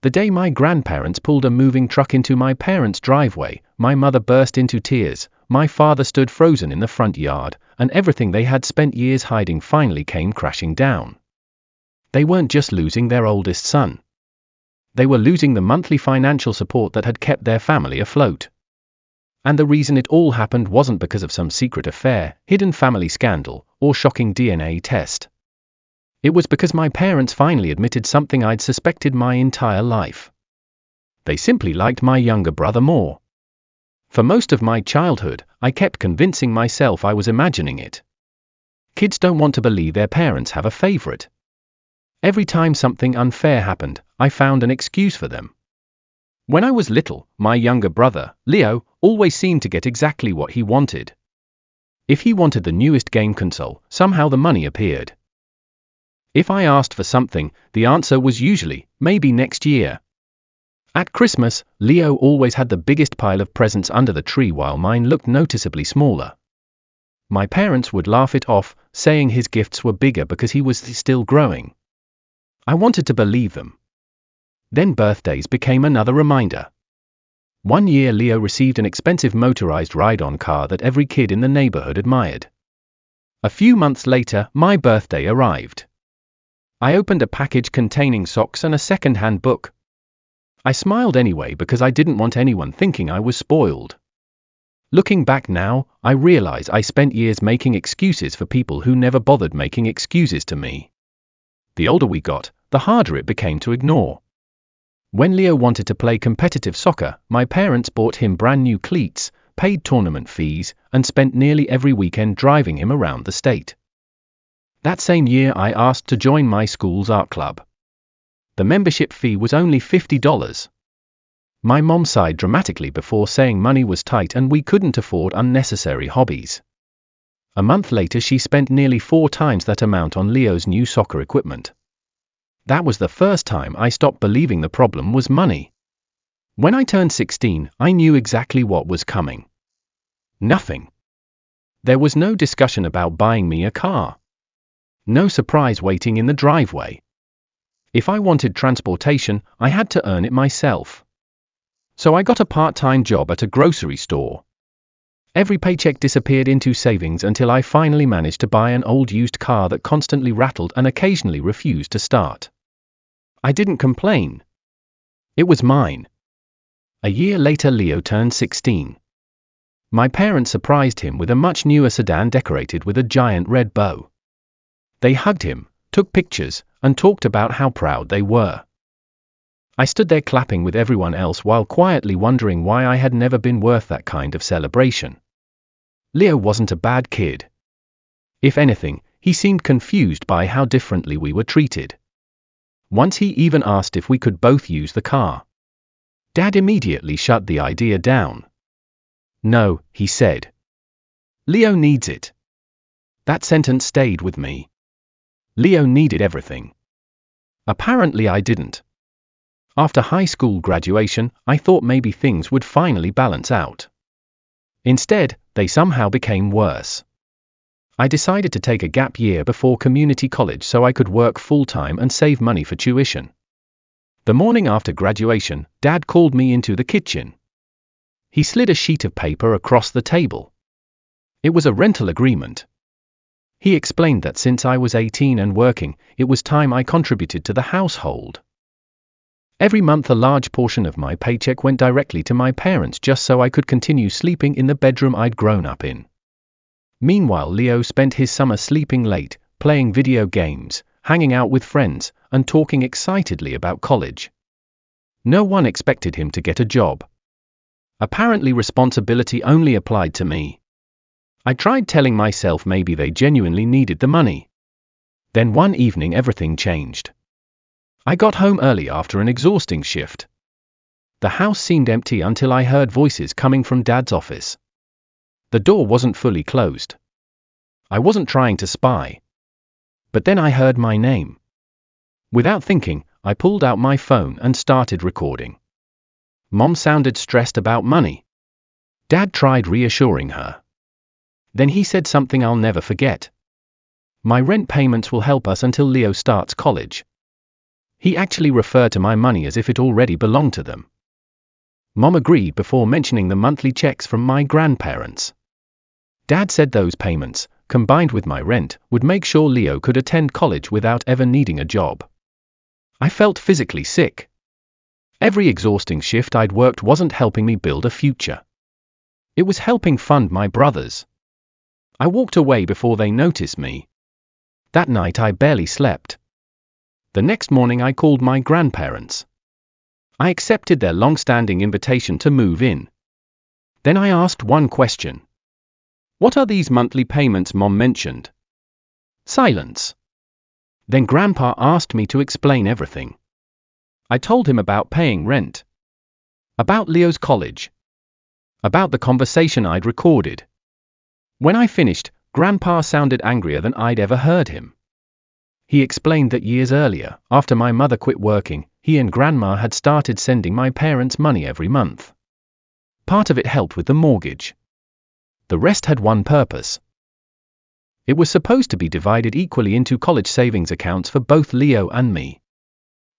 The day my grandparents pulled a moving truck into my parents' driveway, my mother burst into tears, my father stood frozen in the front yard, and everything they had spent years hiding finally came crashing down. They weren't just losing their oldest son. They were losing the monthly financial support that had kept their family afloat. And the reason it all happened wasn't because of some secret affair, hidden family scandal, or shocking DNA test. It was because my parents finally admitted something I'd suspected my entire life. They simply liked my younger brother more. For most of my childhood, I kept convincing myself I was imagining it. Kids don't want to believe their parents have a favorite. Every time something unfair happened, I found an excuse for them. When I was little, my younger brother, Leo, always seemed to get exactly what he wanted. If he wanted the newest game console, somehow the money appeared. If I asked for something, the answer was usually, maybe next year. At Christmas, Leo always had the biggest pile of presents under the tree while mine looked noticeably smaller. My parents would laugh it off, saying his gifts were bigger because he was still growing. I wanted to believe them. Then birthdays became another reminder. One year Leo received an expensive motorized ride-on car that every kid in the neighborhood admired. A few months later, my birthday arrived. I opened a package containing socks and a second-hand book. I smiled anyway because I didn't want anyone thinking I was spoiled. Looking back now, I realize I spent years making excuses for people who never bothered making excuses to me. The older we got, the harder it became to ignore. When Leo wanted to play competitive soccer, my parents bought him brand new cleats, paid tournament fees, and spent nearly every weekend driving him around the state. That same year I asked to join my school's art club. The membership fee was only $50. My mom sighed dramatically before saying money was tight and we couldn't afford unnecessary hobbies. A month later she spent nearly 4 times that amount on Leo's new soccer equipment. That was the first time I stopped believing the problem was money. When I turned 16, I knew exactly what was coming. Nothing. There was no discussion about buying me a car. No surprise waiting in the driveway. If I wanted transportation, I had to earn it myself. So I got a part-time job at a grocery store. Every paycheck disappeared into savings until I finally managed to buy an old used car that constantly rattled and occasionally refused to start. I didn't complain. It was mine. A year later Leo turned 16. My parents surprised him with a much newer sedan decorated with a giant red bow. They hugged him, took pictures, and talked about how proud they were. I stood there clapping with everyone else while quietly wondering why I had never been worth that kind of celebration. Leo wasn't a bad kid. If anything, he seemed confused by how differently we were treated. Once he even asked if we could both use the car. Dad immediately shut the idea down. No, he said. Leo needs it. That sentence stayed with me. Leo needed everything. Apparently I didn't. After high school graduation, I thought maybe things would finally balance out. Instead, they somehow became worse. I decided to take a gap year before community college so I could work full-time and save money for tuition. The morning after graduation, Dad called me into the kitchen. He slid a sheet of paper across the table. It was a rental agreement. He explained that since I was 18 and working, it was time I contributed to the household. Every month a large portion of my paycheck went directly to my parents just so I could continue sleeping in the bedroom I'd grown up in. Meanwhile Leo spent his summer sleeping late, playing video games, hanging out with friends, and talking excitedly about college. No one expected him to get a job. Apparently responsibility only applied to me. I tried telling myself maybe they genuinely needed the money. Then one evening everything changed. I got home early after an exhausting shift. The house seemed empty until I heard voices coming from Dad's office. The door wasn't fully closed. I wasn't trying to spy. But then I heard my name. Without thinking, I pulled out my phone and started recording. Mom sounded stressed about money. Dad tried reassuring her. Then he said something I'll never forget. My rent payments will help us until Leo starts college. He actually referred to my money as if it already belonged to them. Mom agreed before mentioning the monthly checks from my grandparents. Dad said those payments, combined with my rent, would make sure Leo could attend college without ever needing a job. I felt physically sick. Every exhausting shift I'd worked wasn't helping me build a future. It was helping fund my brothers. I walked away before they noticed me. That night I barely slept. The next morning I called my grandparents. I accepted their long-standing invitation to move in. Then I asked one question. What are these monthly payments Mom mentioned? Silence. Then Grandpa asked me to explain everything. I told him about paying rent, about Leo's college, about the conversation I'd recorded. When I finished, Grandpa sounded angrier than I'd ever heard him. He explained that years earlier, after my mother quit working, he and Grandma had started sending my parents money every month. Part of it helped with the mortgage. The rest had one purpose. It was supposed to be divided equally into college savings accounts for both Leo and me.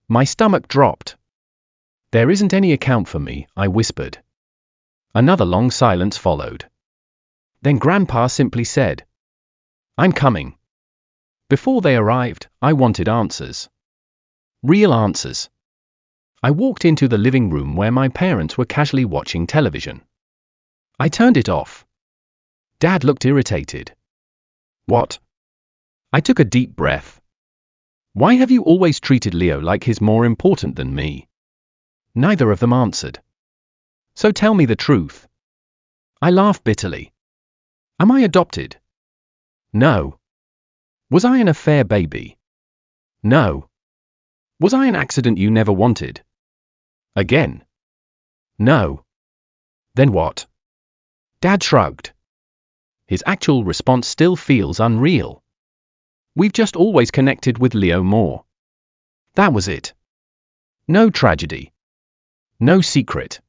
My stomach dropped. There isn't any account for me, I whispered. Another long silence followed. Then Grandpa simply said, I'm coming. Before they arrived, I wanted answers. Real answers. I walked into the living room where my parents were casually watching television. I turned it off. Dad looked irritated. What? I took a deep breath. Why have you always treated Leo like he's more important than me? Neither of them answered. So tell me the truth. I laughed bitterly. Am I adopted? No. Was I an affair baby? No. Was I an accident you never wanted? Again. No. Then what? Dad shrugged. His actual response still feels unreal. We've just always connected with Leo more. That was it. No tragedy. No secret.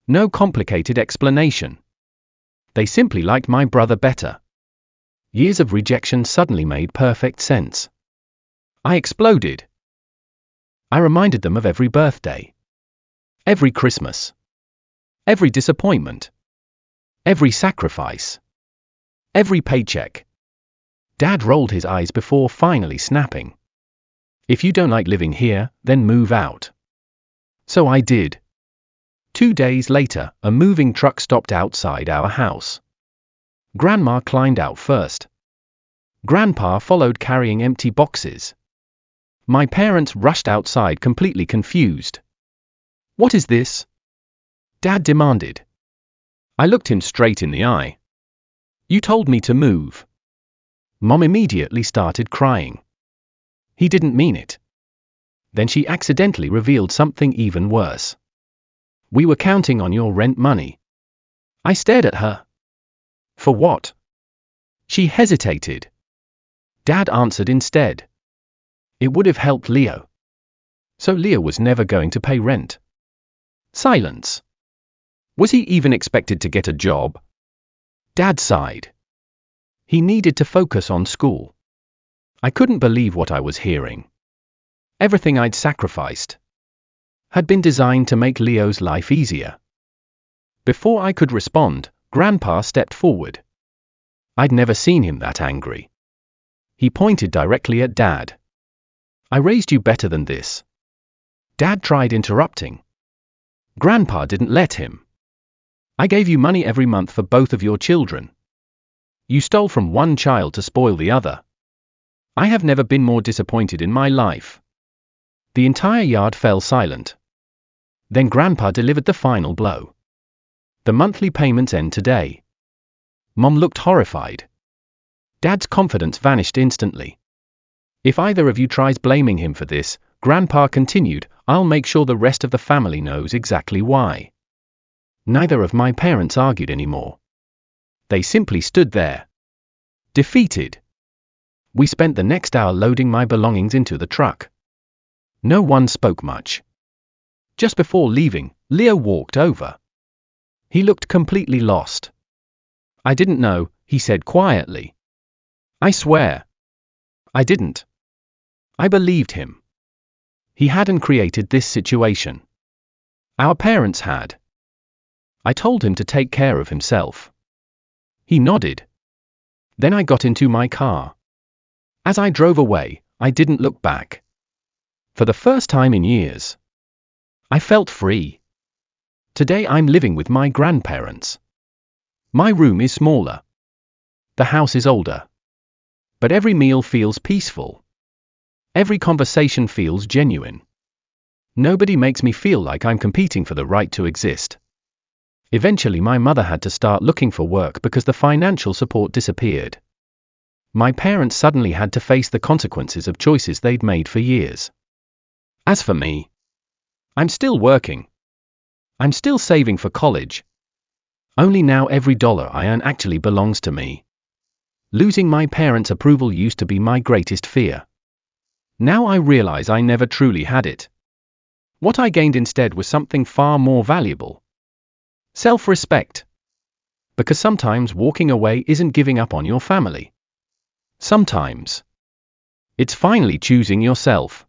No complicated explanation. They simply liked my brother better. Years of rejection suddenly made perfect sense. I exploded. I reminded them of every birthday, every Christmas, every disappointment, every sacrifice, every paycheck. Dad rolled his eyes before finally snapping. If you don't like living here, then move out. So I did. 2 days later, a moving truck stopped outside our house. Grandma climbed out first. Grandpa followed carrying empty boxes. My parents rushed outside completely confused. What is this? Dad demanded. I looked him straight in the eye. You told me to move. Mom immediately started crying. He didn't mean it. Then she accidentally revealed something even worse. We were counting on your rent money. I stared at her. For what? She hesitated. Dad answered instead. It would have helped Leo. So Leo was never going to pay rent. Silence. Was he even expected to get a job? Dad sighed. He needed to focus on school. I couldn't believe what I was hearing. Everything I'd sacrificed had been designed to make Leo's life easier. Before I could respond, Grandpa stepped forward. I'd never seen him that angry. He pointed directly at Dad. I raised you better than this. Dad tried interrupting. Grandpa didn't let him. I gave you money every month for both of your children. You stole from one child to spoil the other. I have never been more disappointed in my life. The entire yard fell silent. Then Grandpa delivered the final blow. The monthly payments end today. Mom looked horrified. Dad's confidence vanished instantly. If either of you tries blaming him for this, Grandpa continued, I'll make sure the rest of the family knows exactly why. Neither of my parents argued anymore. They simply stood there, defeated. We spent the next hour loading my belongings into the truck. No one spoke much. Just before leaving, Leo walked over. He looked completely lost. I didn't know, he said quietly. I swear. I didn't. I believed him. He hadn't created this situation. Our parents had. I told him to take care of himself. He nodded. Then I got into my car. As I drove away, I didn't look back. For the first time in years, I felt free. Today I'm living with my grandparents. My room is smaller. The house is older. But every meal feels peaceful. Every conversation feels genuine. Nobody makes me feel like I'm competing for the right to exist. Eventually my mother had to start looking for work because the financial support disappeared. My parents suddenly had to face the consequences of choices they'd made for years. As for me, I'm still working. I'm still saving for college. Only now every dollar I earn actually belongs to me. Losing my parents' approval used to be my greatest fear. Now I realize I never truly had it. What I gained instead was something far more valuable. Self-respect. Because sometimes walking away isn't giving up on your family. Sometimes it's finally choosing yourself.